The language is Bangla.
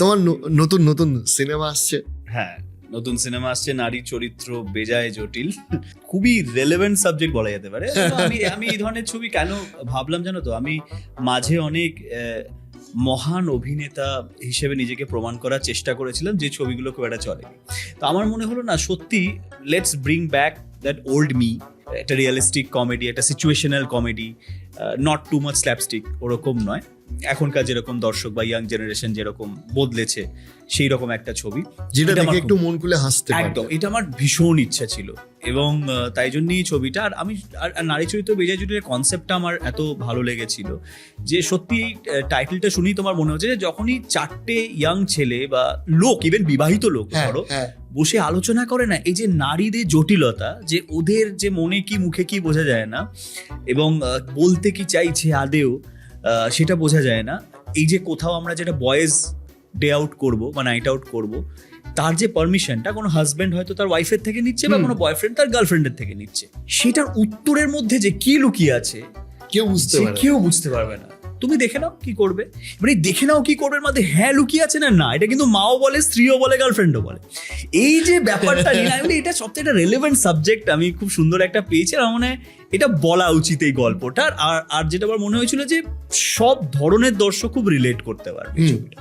তোমার নতুন নতুন সিনেমা আসছে। হ্যাঁ, নতুন সিনেমা আসছে, নারী চরিত্র বেজায় জটিল, খুবই রেলেভেন্ট সাবজেক্ট বলা যেতে পারে। আমি এই ধরনের ছবি কেন ভাবলাম জানো তো, আমি মাঝে অনেক মহান অভিনেতা হিসেবে নিজেকে প্রমাণ করার চেষ্টা করেছিলাম যে ছবিগুলো খুব একটা চলে। তো আমার মনে হলো না, সত্যি let's bring back that old me, একটা রিয়েলিস্টিক কমেডি, একটা situational comedy, not too much slapstick, ওরকম নয়, এখনকার যেরকম দর্শক বা ইয়াং জেনারেশন যেরকম বদলেছে সেই রকম একটা ছবি, যেটা দেখে একটু মন খুলে হাসতে পারবে। একদম, এটা আমার ভীষণ ইচ্ছা ছিল এবং তাই জন্যই ছবিটা। আর আমি আর নারী চরিত্র বেজায় জটিলের কনসেপ্টটা আমার এত ভালো লেগেছিল যে সত্যি টাইটেলটা শুনেই তোমার মনে হচ্ছে যে যখনই চারটে ইয়াং ছেলে বা লোক, ইভেন বিবাহিত লোক ধরো, বসে আলোচনা করে না এই যে নারীদের জটিলতা, যে ওদের যে মনে কি মুখে কি বোঝা যায় না এবং বলতে কি চাইছে আদেও সেটা বোঝা যায় না। এই যে কোথাও আমরা যেটা বয়েজ ডে আউট করবো বা নাইট আউট করবো, তার যে পারমিশনটা কোনো হাজব্যান্ড হয়তো তার ওয়াইফের থেকে নিচ্ছে বা কোনো বয়ফ্রেন্ড তার গার্লফ্রেন্ডের থেকে নিচ্ছে, সেটার উত্তরের মধ্যে যে কি লুকিয়ে আছে কেউ বুঝতে পারবে না। তুমি দেখে নাও কি করবে, মানে দেখে নাও কি করবে মধ্যে হ্যাঁ লুকিয়ে আছে না, এটা কিন্তু মাও বলে, স্ত্রীও বলে, গার্লফ্রেন্ডও বলে। এই যে ব্যাপারটা এটা সবচেয়ে একটা রেলেভেন্ট সাবজেক্ট আমি খুব সুন্দর একটা পেয়েছি। আর মানে এটা বলা উচিত এই গল্পটার। আর যেটা আমার মনে হয়েছিল যে সব ধরনের দর্শক খুব রিলেট করতে পারবে ছবিটা।